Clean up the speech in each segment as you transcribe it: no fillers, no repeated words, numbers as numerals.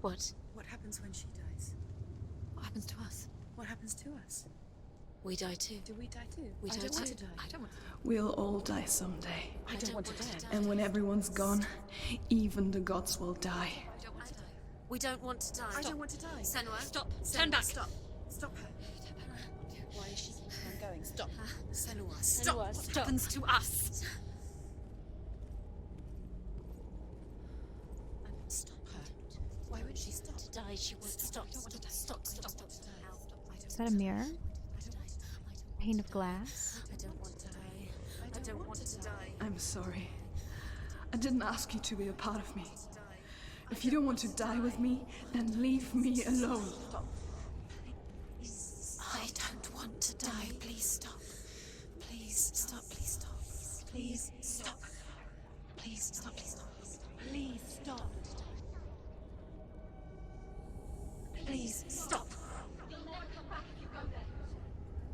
What? What happens when she dies? What happens to us? What happens to us? We die too. Do we die too? We I die don't want too. to die. I don't want to. We'll all die someday. I don't want to die. And when everyone's gone, even the gods will die. I don't want to die. We don't want to die. I don't want to die. Senua, stop. Senua, Turn back. Stop. Stop her. Why is she keeping on going? Stop. Senua, stop. Senua, what happens to us? Stop her. Why would she stop? To die, she won't stop. Stop. Is that a mirror? Pane of glass? I don't want to die. I don't want to die. I'm sorry. I didn't ask you to be a part of me. If you don't want to die with me, then leave me alone. I don't want to die. Please stop. Please stop. Please stop. Please stop. Please stop. Please stop. Please stop. Please stop.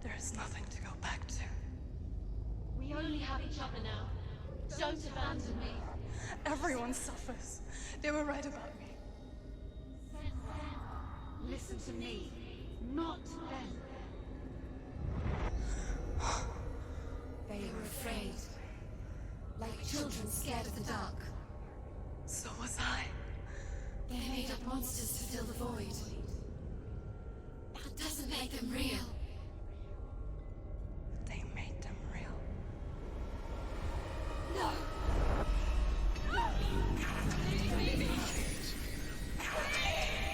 There is nothing to go back to. We only have each other now. Don't abandon me. Everyone suffers. They were right about me. Listen to me, not them. They are afraid. Like children scared of the dark. So was I. They made up monsters to fill the void. That doesn't make them real. They made them real. No!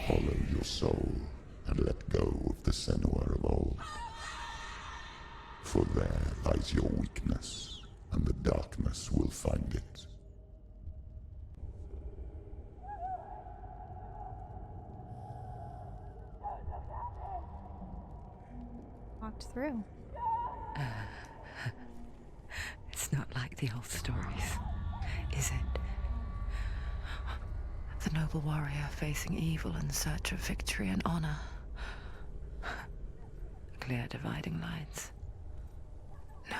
Follow your soul and let go of the Senua of old. For there lies your weakness, and the darkness will find it. Walked through. It's not like the old stories, is it? The noble warrior facing evil in search of victory and honor. Clear dividing lines. No.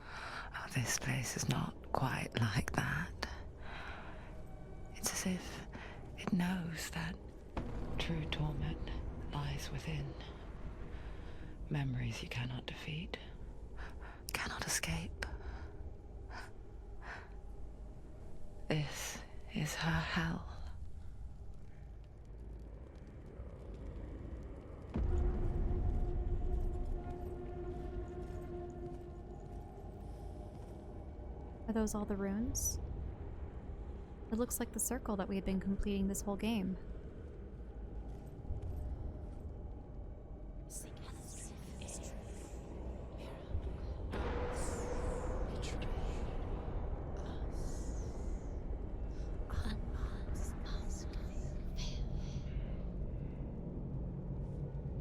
Oh, this place is not quite like that. It's as if it knows that true torment lies within. Memories you cannot defeat, cannot escape. This is her hell. Are those all the runes? It looks like the circle that we had been completing this whole game.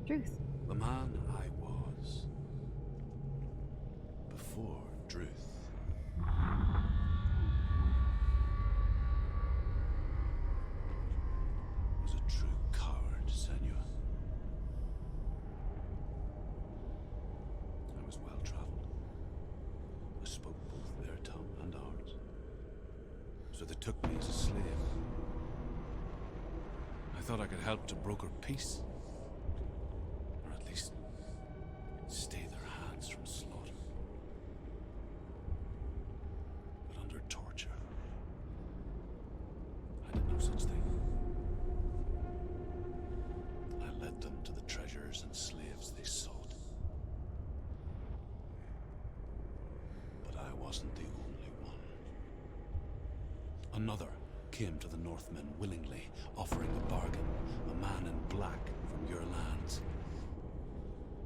Truth. The man I was before Druth. Was a true coward, Senua. I was well traveled. I spoke both their tongue and ours. So they took me as a slave. I thought I could help to broker peace. Or at least stay their hands from slaughter. But under torture, I did no such thing. I led them to the treasures and slaves they sought. But I wasn't the only one. Another came to the Northmen willingly, offering a bargain, a man in black from your lands.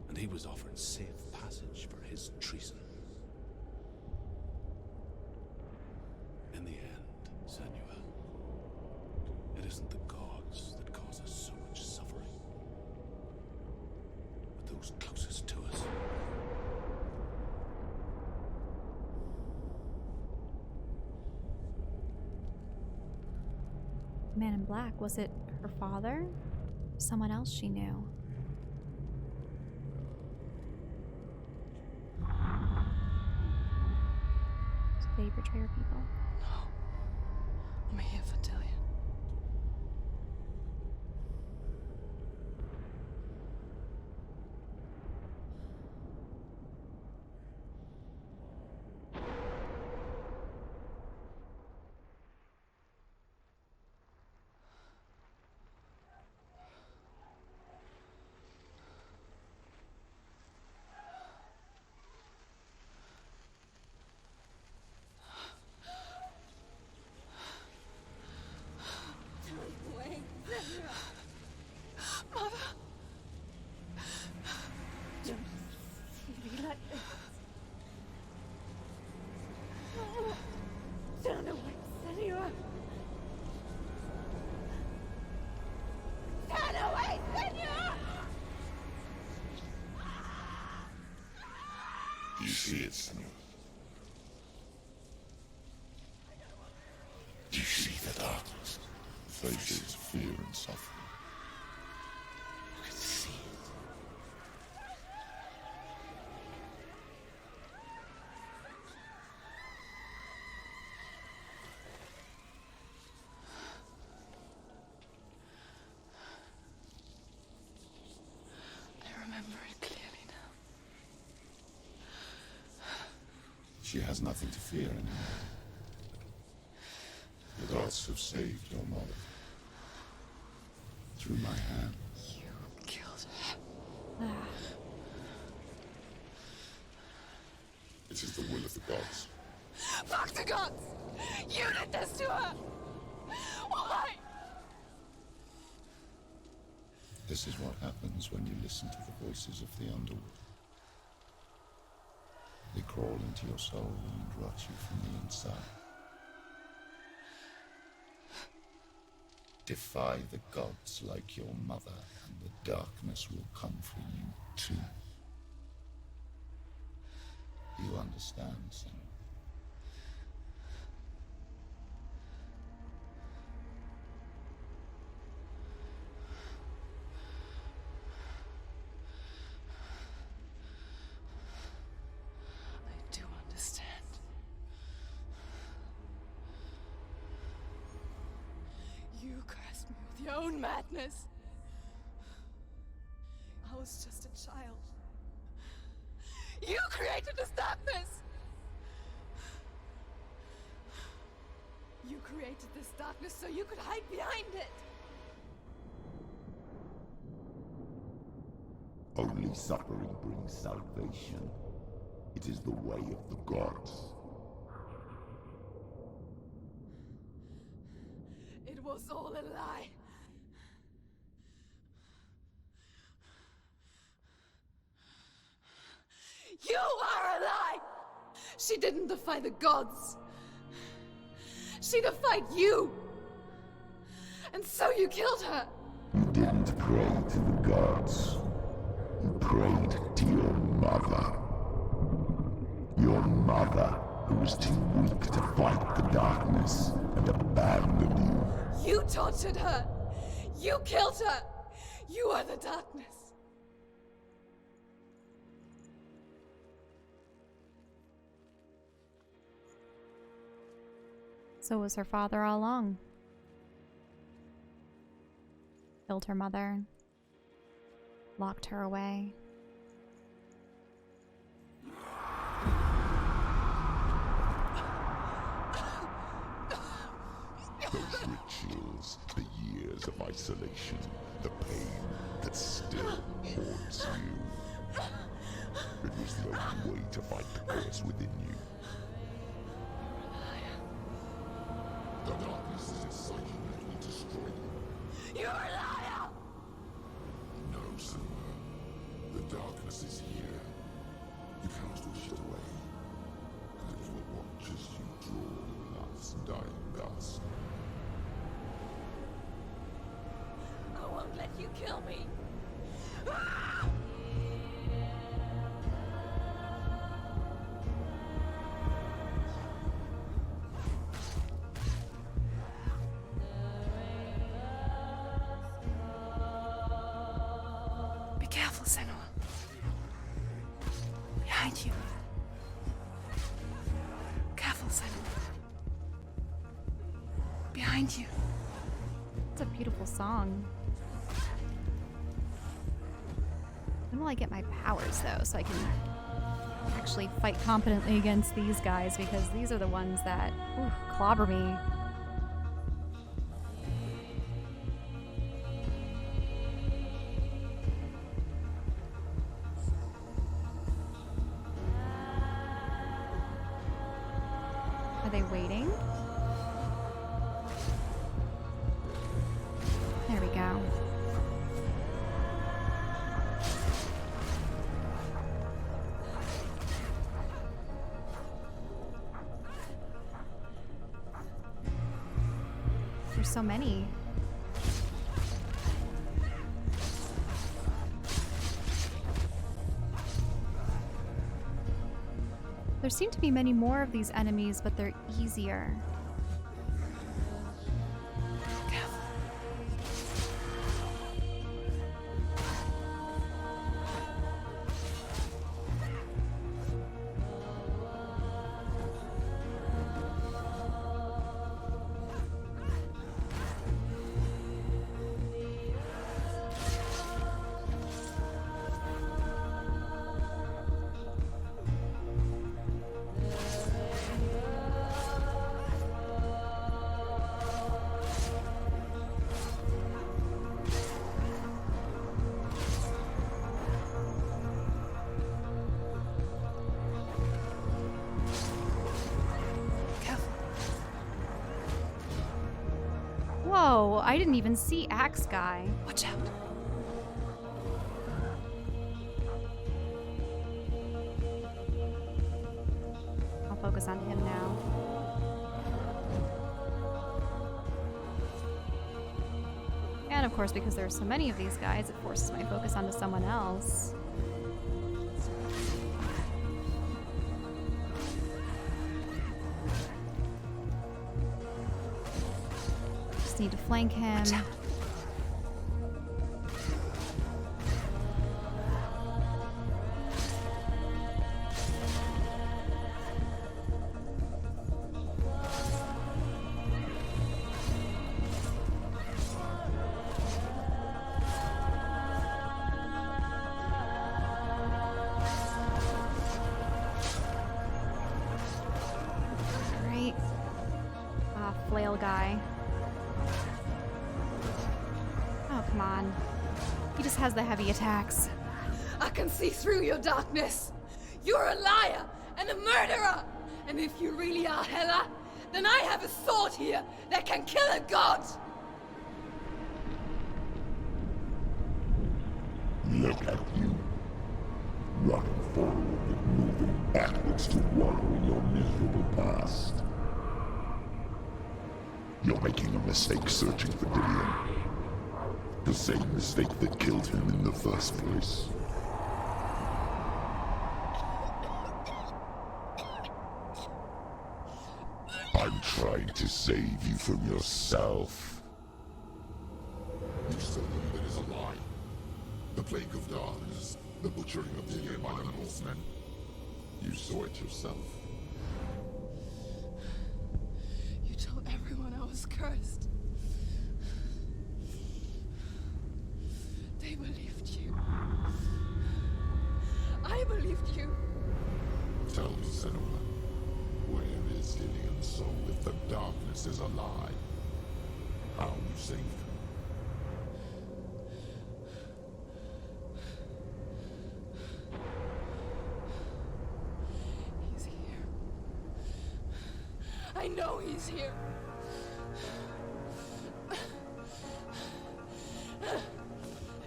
And he was offered safe passage for his treason. In the end, Senua, it isn't the gods that cause us so much suffering, but those closest to us. Man in black, was it her father? Someone else she knew? Did they betray her people? No. I'm here for Dillion. Turn away, Senua! Turn away, Senua! You see it, Senua? You see the darkness, faces fear and suffering. I can see it. I remember it clearly now. She has nothing to fear anymore. The gods have saved your mother. Through my hand. You killed her. It is the will of the gods. Fuck the gods! You did this to her! Why? This is what happens when you listen to the voices of the underworld. They crawl into your soul and rot you from the inside. Defy the gods like your mother, and the darkness will come for you too. You understand, Senua? I do understand. You cursed me with your own madness. I was just a child. You created this darkness! You created this darkness so you could hide behind it! Only suffering brings salvation. It is the way of the gods. It was all a lie. You are a lie! She didn't defy the gods. She defied you. And so you killed her. You didn't pray to the gods. You prayed to your mother. Your mother, who was too weak to fight the darkness and abandoned you. You tortured her. You killed her. You are the darkness. So was her father all along. Killed her mother. Locked her away. Those rituals, the years of isolation, the pain that still haunts you. It was the only way to fight the curse within you. The darkness is inside you and it will destroy you. You're a liar! No, Senua. The darkness is here. You cannot wish it away. And it will watch as you draw your last dying gasp. I won't let you kill me. Be careful, Senua. Behind you. Careful, Senua. Behind you. It's a beautiful song. When will I get my powers though, so I can actually fight competently against these guys, because these are the ones that clobber me. Are they waiting? There we go. There's so many. There seem to be many more of these enemies, but they're easier. Whoa, I didn't even see Axe Guy. Watch out. I'll focus on him now. And of course, because there are so many of these guys, it forces my focus onto someone else. Just need to flank him. Alright. Flail guy. Oh, come on. He just has the heavy attacks. I can see through your darkness. You're a liar and a murderer. And if you really are Hela, then I have a sword here that can kill a god. Look at you. Running forward and moving backwards to wallow in your miserable past. You're making a mistake searching for Dillion. The same mistake that killed him in the first place. I'm trying to save you from yourself. You still believe it is a lie? The plague of darkness, the butchering of Dillion by the Norsemen. You saw it yourself. You told everyone I was cursed. They believed you. I believed you. Tell me, Senua, where is Dillion's soul if the darkness is a lie? How you saved him? He's here. I know he's here.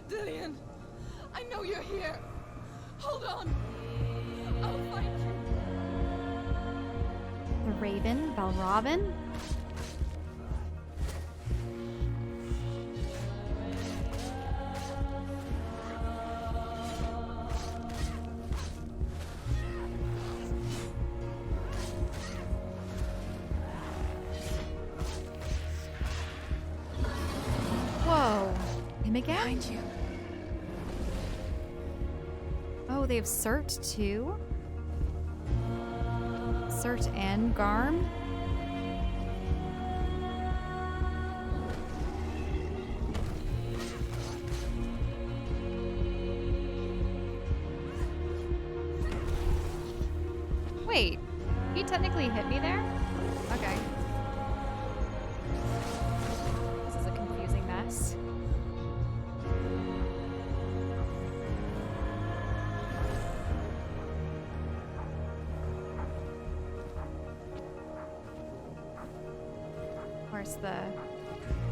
Dillion, I know you're here. Hold on. I'll find you. The Raven, Balrobin? Whoa. Him again? Behind you. Oh, they have Cert too? Cert and Garm? Wait, he technically hit me there? Okay. This is a confusing mess. Of course, the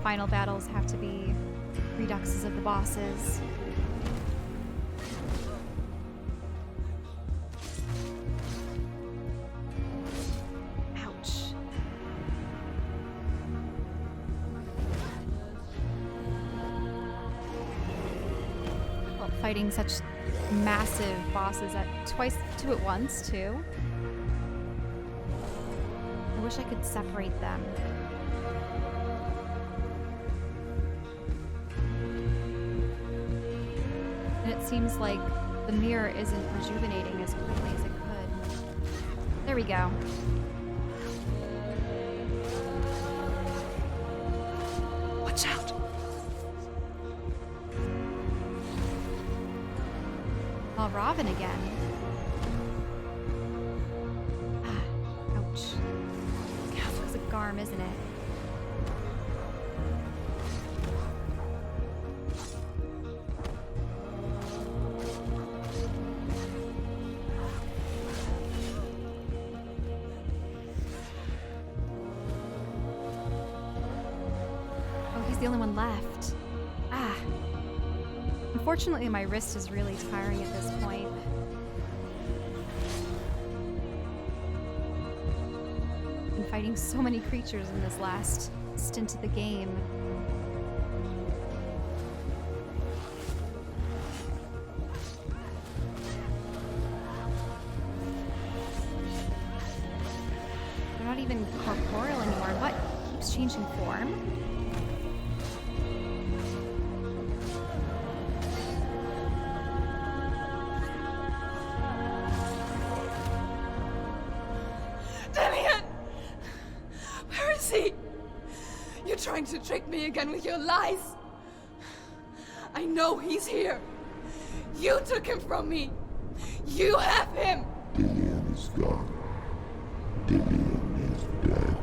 final battles have to be reduxes of the bosses. Ouch. fighting such massive bosses two at once, too. I wish I could separate them. And it seems like the mirror isn't rejuvenating as quickly as it could. There we go. Watch out! Oh, Robin again. Ah, ouch. It's a garm, isn't it? The only one left. Ah. Unfortunately, my wrist is really tiring at this point. I've been fighting so many creatures in this last stint of the game. They're not even corporeal anymore. What? Keeps changing form? Trying to trick me again with your lies. I know he's here. You took him from me. You have him. Dillion is gone. Dillion is dead.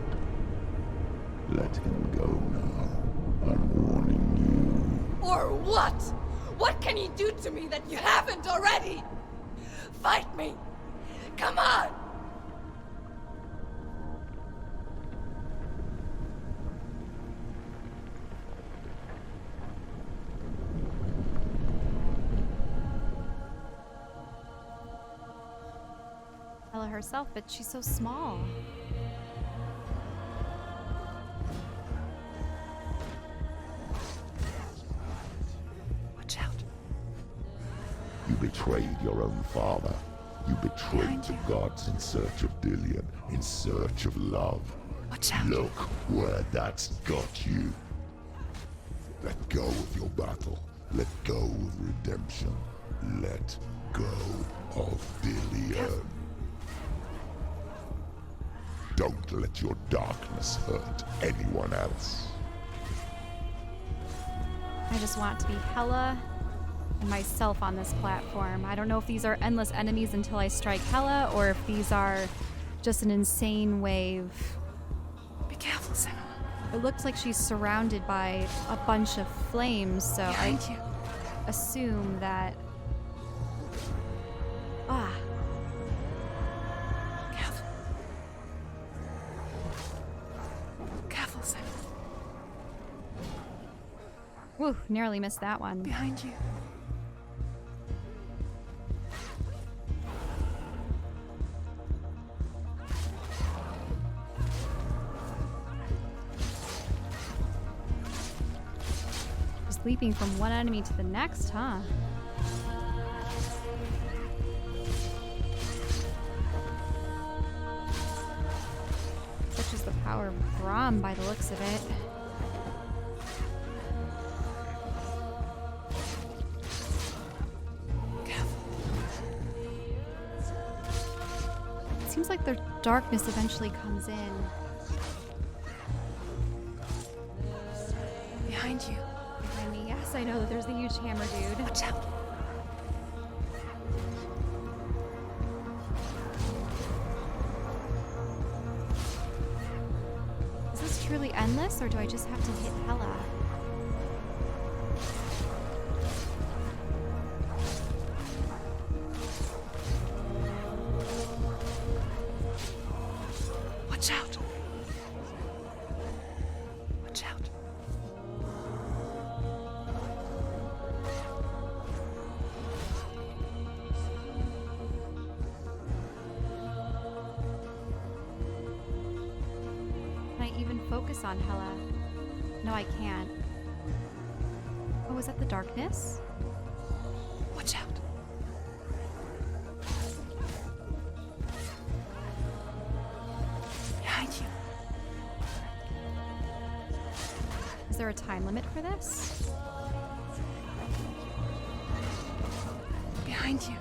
Let him go now. I'm warning you. Or what? What can he do to me that you haven't already? Fight me. Come on. Herself, but she's so small. Watch out. You betrayed your own father. You betrayed the gods in search of Dillion, in search of love. Watch out. Look where that's got you. Let go of your battle. Let go of redemption. Let go of Dillion. Don't let your darkness hurt anyone else. I just want to be Hela and myself on this platform. I don't know if these are endless enemies until I strike Hela, or if these are just an insane wave. Be careful, Senua. It looks like she's surrounded by a bunch of flames, so Behind I you. assume that... Ah. Whew, nearly missed that one. Behind you. Just leaping from one enemy to the next, huh? Such is the power of Brahm by the looks of it. Seems like the darkness eventually comes in. Behind you. Behind me. Yes, I know that there's the huge hammer dude. Watch out. Is this truly endless, or do I just have to hit Hela? Watch out. Watch out. Can I even focus on Hela? No, I can't. Oh, is that the darkness? there a time limit for this? Behind you.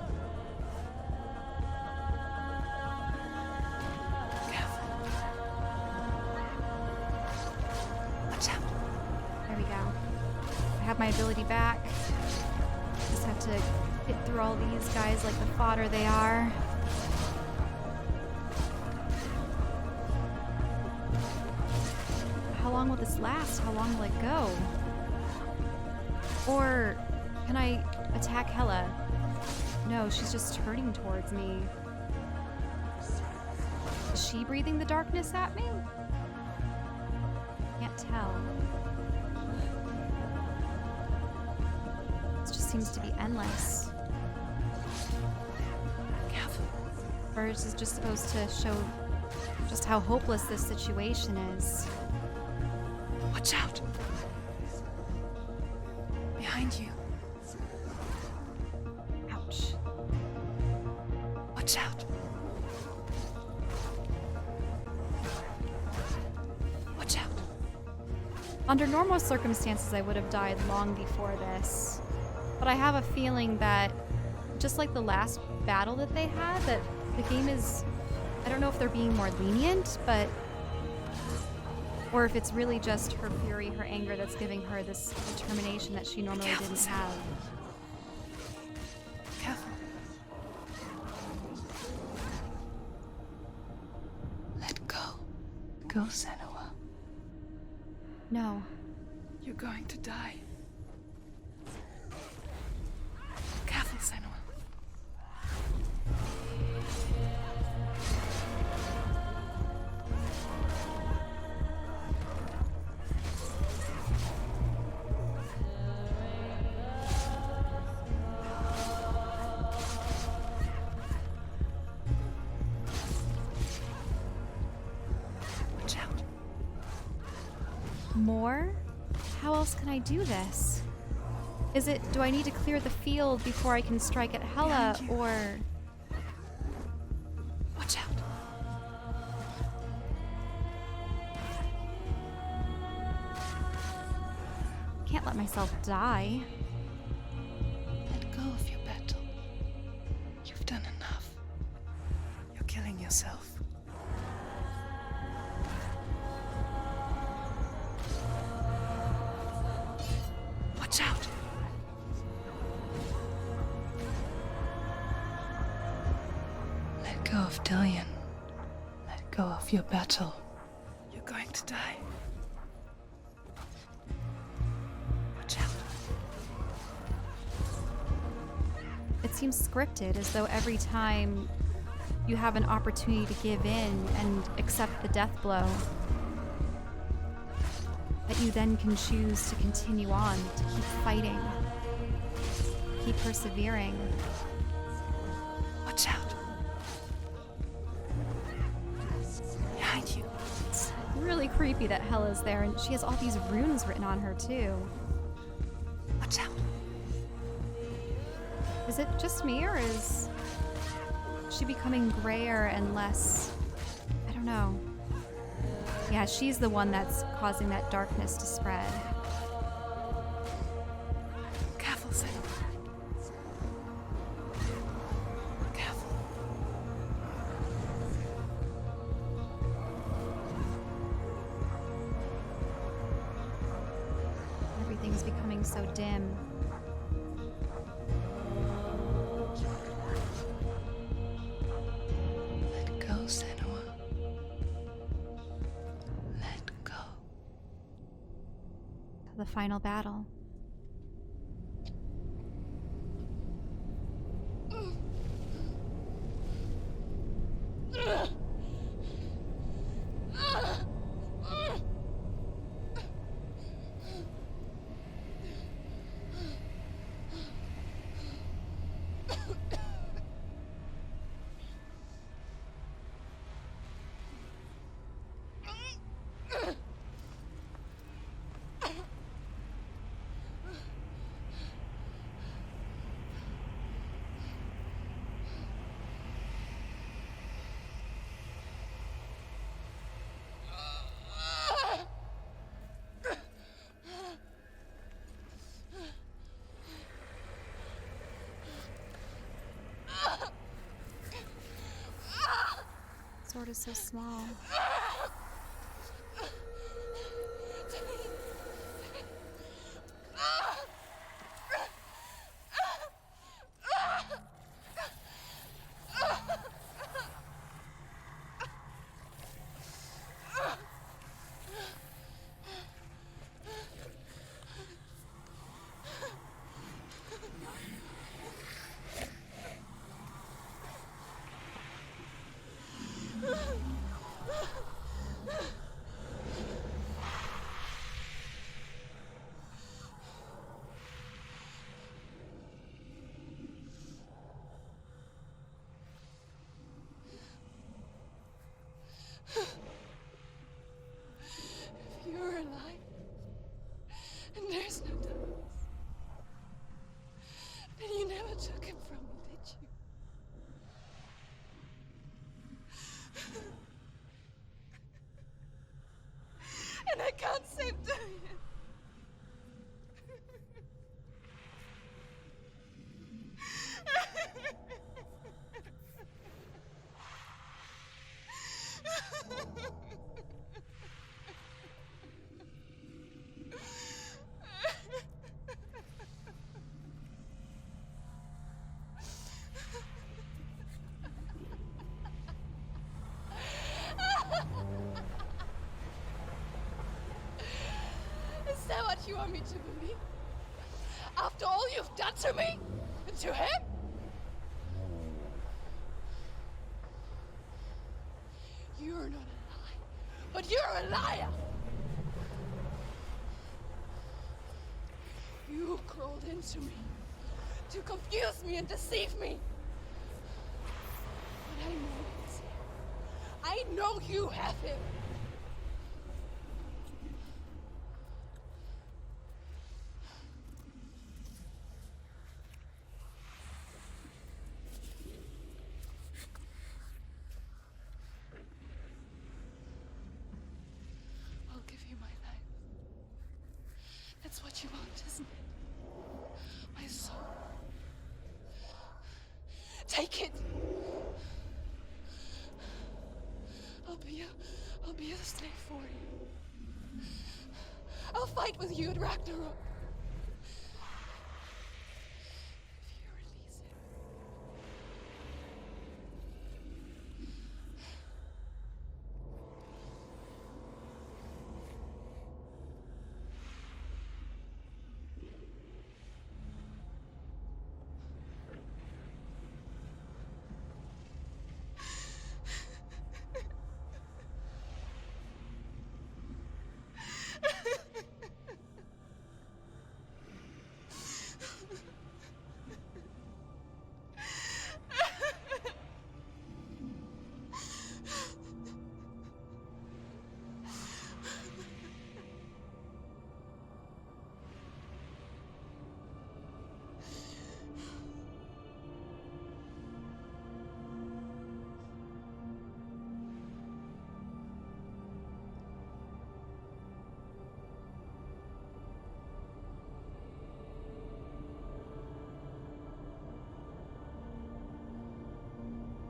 Careful. Watch out. There we go. I have my ability back. Just have to get through all these guys like the fodder they are. How long will this last? How long will it go? Or can I attack Hella? No, she's just turning towards me. Is she breathing the darkness at me? Can't tell. It just seems to be endless. Careful. Or is this just supposed to show just how hopeless this situation is? Watch out. Behind you. Ouch. Watch out. Watch out. Under normal circumstances, I would have died long before this. But I have a feeling that, just like the last battle that they had, that the game is... I don't know if they're being more lenient, but... Or if it's really just her fury, her anger that's giving her this determination that she normally didn't have. Careful. Let go. Go, Senua. No. You're going to die. Careful, Senua. Watch out. More? How else can I do this? Is it, do I need to clear the field before I can strike at Hella, Behind you. or... Watch out. Can't let myself die. Let go of your battle. You've done enough. You're killing yourself. Watch out. Let go of Dillion. Let go of your battle. You're going to die. Watch out. It seems scripted, as though every time you have an opportunity to give in and accept the death blow, that you then can choose to continue on, to keep fighting, keep persevering. Watch out. Behind you. It's really creepy that Hella's there, and she has all these runes written on her, too. Watch out. Is it just me, or is she becoming grayer and less... I don't know. Yeah, she's the one that's causing that darkness to spread. Careful, Senua. Careful. Everything's becoming so dim. Let go, Senua. Let go. The final battle. is so small. If you're alive, and there's no darkness, then you never took him from me, did you? And I can't save Dorian. Is that what you want me to believe? After all you've done to me? And to him? You're not a lie, but you're a liar! You crawled into me to confuse me and deceive me. But I know he's here. I know you have him. I'll give you my life. That's what you want, isn't it? My soul. Take it. I'll be a slave for you. I'll fight with you at Ragnarok. If you release him.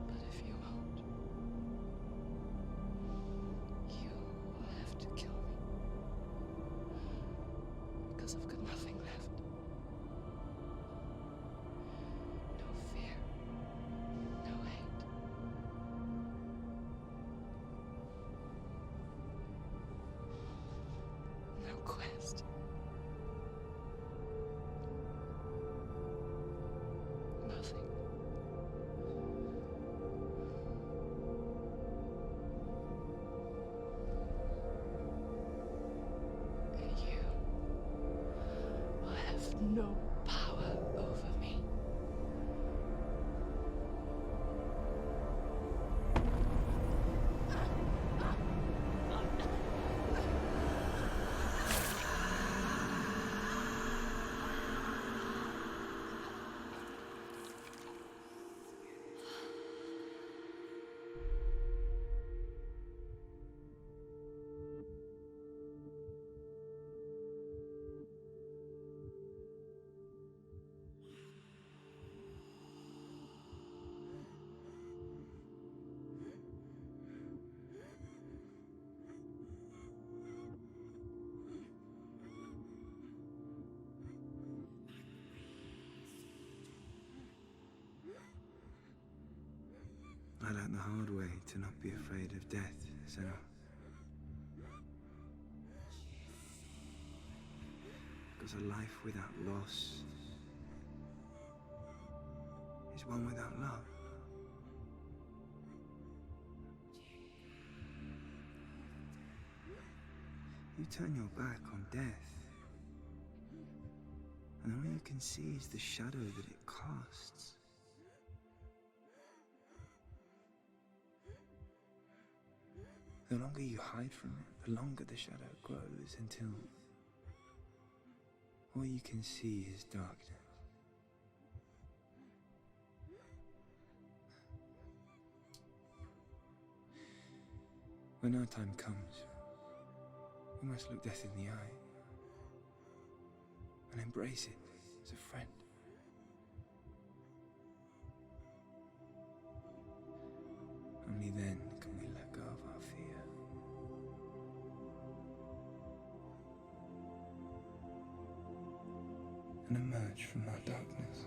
But if you won't, you will have to kill me. Because I've got nothing left. No fear. No hate. No quest. Nothing. And you will have no power over me. learnt the hard way to not be afraid of death, Senua. Because a life without loss is one without love. You turn your back on death, and all you can see is the shadow that it casts. The longer you hide from it, the longer the shadow grows until all you can see is darkness. When our time comes, we must look death in the eye and embrace it as a friend. Only then can we let go of our fear. And emerge from our darkness.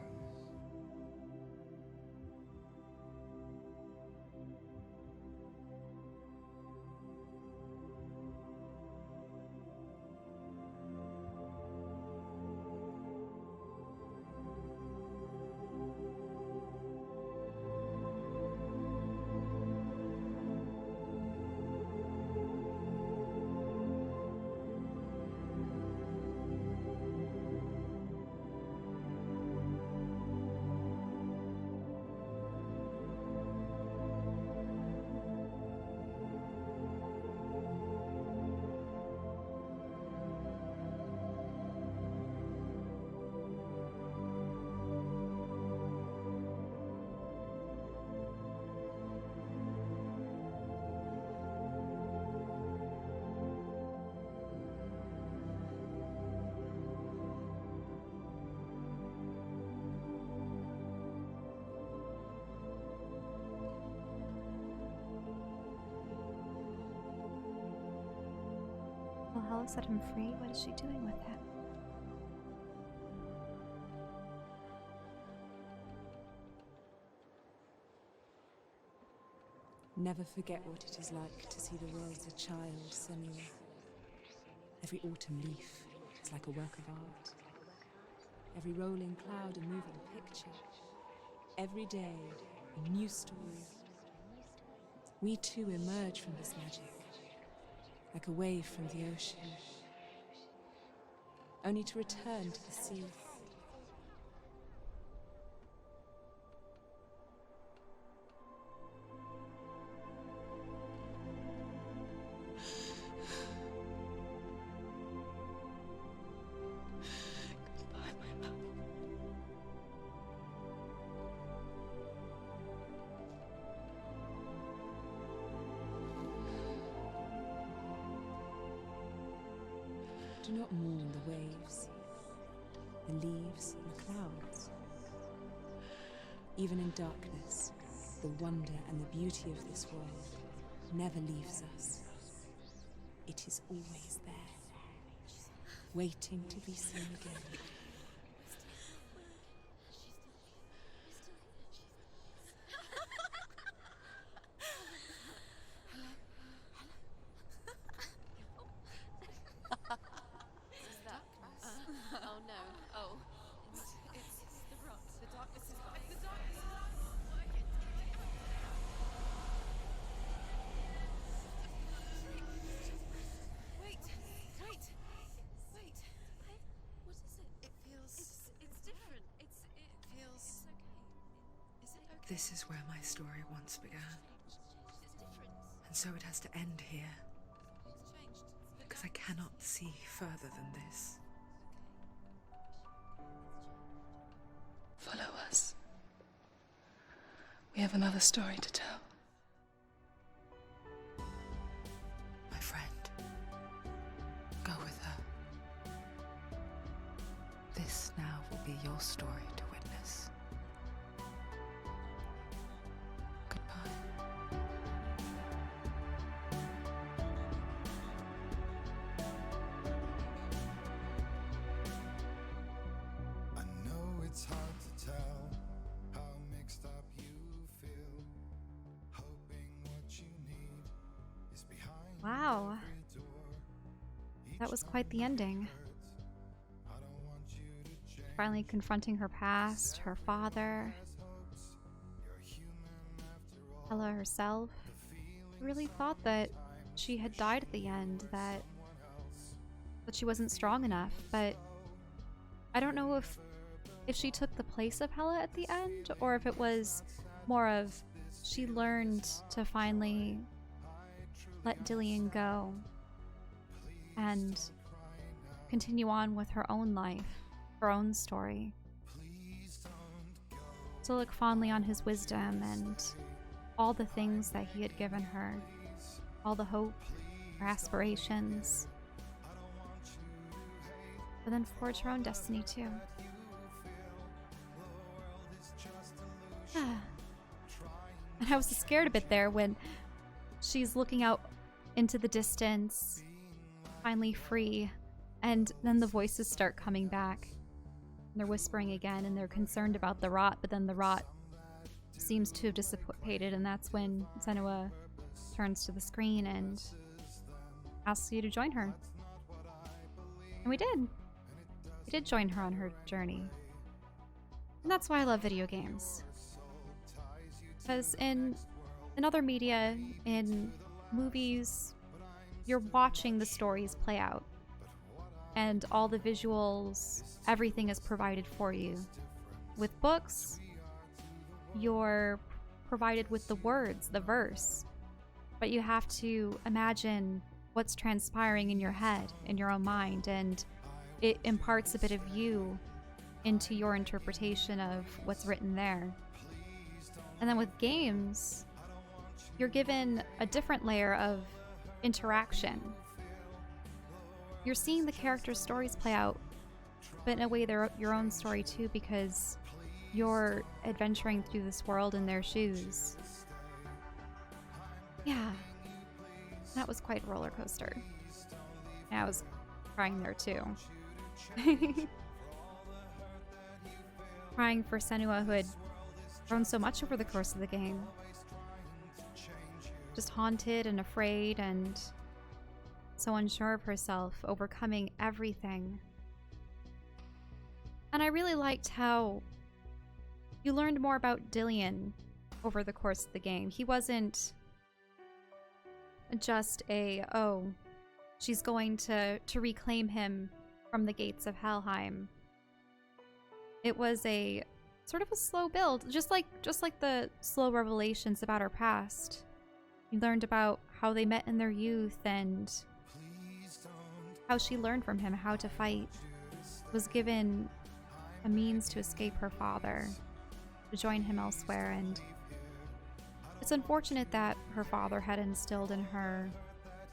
Well, Hella set him free. What is she doing with him? Never forget what it is like to see the world as a child, Senua. Every autumn leaf is like a work of art. Every rolling cloud a moving picture. Every day a new story. We too emerge from this magic, like a wave from the ocean, only to return to the sea. Do not mourn the waves, the leaves, and the clouds. Even in darkness, the wonder and the beauty of this world never leaves us. It is always there, waiting to be seen again. Oh no. Oh. It's the rot. The darkness is back. The darkness is Wait. What is it? It feels... It's different. It feels... It's okay. Is it okay? This is where my story once began. It's different. And so it has to end here, It's changed. because I cannot see further than this. Follow us. We have another story to tell. My friend, go with her. This now will be your story to witness. Goodbye. I know it's hard to tell how mixed up you feel. Hope Wow. That was quite the ending. Finally confronting her past, her father, Ella herself. I really thought that she had died at the end, that she wasn't strong enough, but I don't know if she took the place of Hela at the end, or if it was more of she learned to finally let Dillion go and continue on with her own life, her own story. To look fondly on his wisdom and all the things that he had given her, all the hope, her aspirations, but then forge her own destiny too. And I was scared a bit there when she's looking out into the distance, finally free, and then the voices start coming back. And they're whispering again, and they're concerned about the rot, but then the rot seems to have dissipated, and that's when Senua turns to the screen and asks you to join her. And we did. We did join her on her journey. And that's why I love video games. Because in other media, in movies, you're watching the stories play out. And all the visuals, everything is provided for you. With books, you're provided with the words, the verse. But you have to imagine what's transpiring in your head, in your own mind, and it imparts a bit of you into your interpretation of what's written there. And then with games, you're given a different layer of interaction. You're seeing the characters' stories play out, but in a way they're your own story too, because you're adventuring through this world in their shoes. Yeah, that was quite a roller coaster. And I was crying there too. Crying for Senua, who had grown so much over the course of the game. Just haunted and afraid and so unsure of herself, overcoming everything. And I really liked how you learned more about Dillion over the course of the game. He wasn't just oh, she's going to reclaim him from the gates of Helheim. It was a sort of a slow build, just like the slow revelations about her past. You learned about how they met in their youth and how she learned from him how to fight, was given a means to escape her father, to join him elsewhere, and it's unfortunate that her father had instilled in her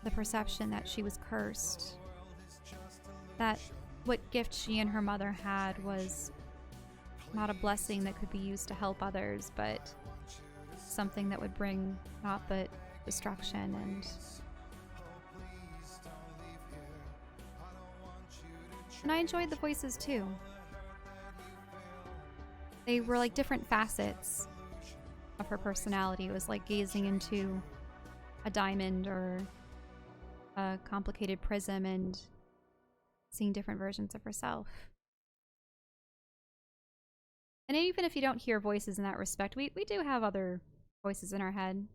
the perception that she was cursed, that what gift she and her mother had was not a blessing that could be used to help others, but something that would bring naught but destruction. And I enjoyed the voices too. They were like different facets of her personality. It was like gazing into a diamond or a complicated prism and seeing different versions of herself. And even if you don't hear voices in that respect, we do have other voices in our head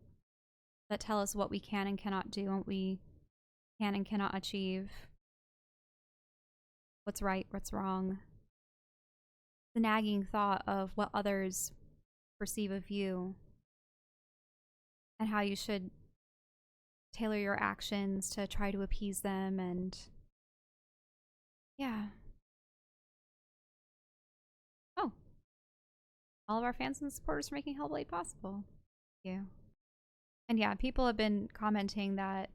that tell us what we can and cannot do, and what we can and cannot achieve, what's right, what's wrong. The nagging thought of what others perceive of you and how you should tailor your actions to try to appease them, and yeah. Oh. All of our fans and supporters for making Hellblade possible. Thank you. And yeah, people have been commenting that,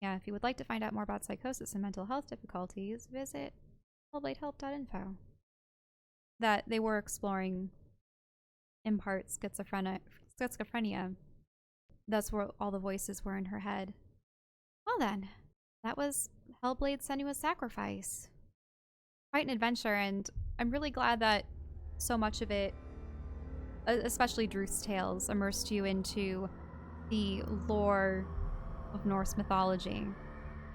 yeah, if you would like to find out more about psychosis and mental health difficulties, visit hellbladehelp.info. That they were exploring, in part, schizophrenia. That's where all the voices were in her head. Well then, that was Hellblade Senua's Sacrifice. Quite an adventure, and I'm really glad that so much of it, especially Druth's tales, immersed you into the lore of Norse mythology.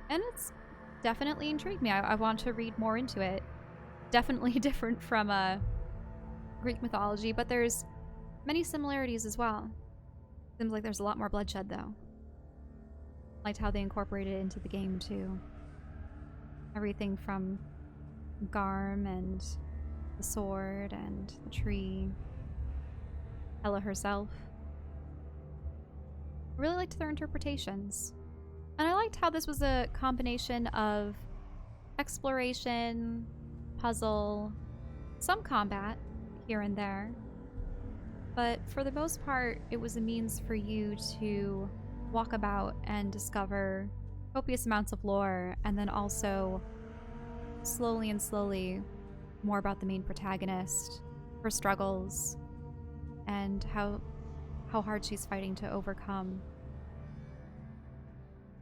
And it's definitely intrigued me. I want to read more into it. Definitely different from Greek mythology, but there's many similarities as well. Seems like there's a lot more bloodshed, though. Liked how they incorporated it into the game, too. Everything from Garm and the sword and the tree. Hela herself. I really liked their interpretations. And I liked how this was a combination of exploration, puzzle, some combat here and there. But for the most part, it was a means for you to walk about and discover copious amounts of lore, and then also slowly and slowly more about the main protagonist, her struggles, and how hard she's fighting to overcome.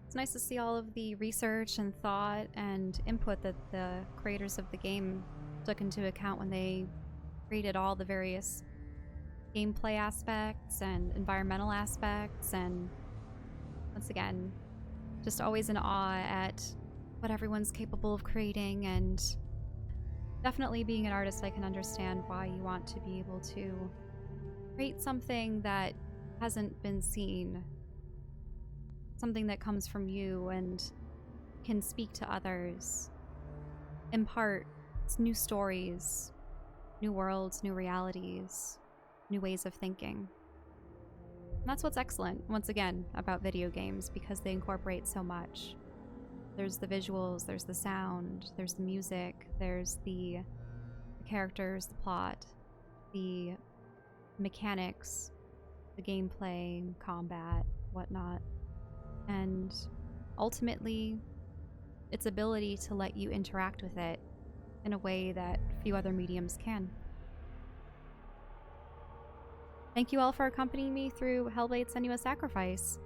It's nice to see all of the research and thought and input that the creators of the game took into account when they created all the various gameplay aspects and environmental aspects, and once again, just always in awe at what everyone's capable of creating. And definitely being an artist, I can understand why you want to be able to create something that hasn't been seen, something that comes from you and can speak to others, impart new stories, new worlds, new realities, new ways of thinking. And that's what's excellent, once again, about video games, because they incorporate so much. There's the visuals, there's the sound, there's the music, there's the characters, the plot, the mechanics, the gameplay, combat, whatnot. And ultimately, its ability to let you interact with it in a way that few other mediums can. Thank you all for accompanying me through Hellblade: Senua's Sacrifice.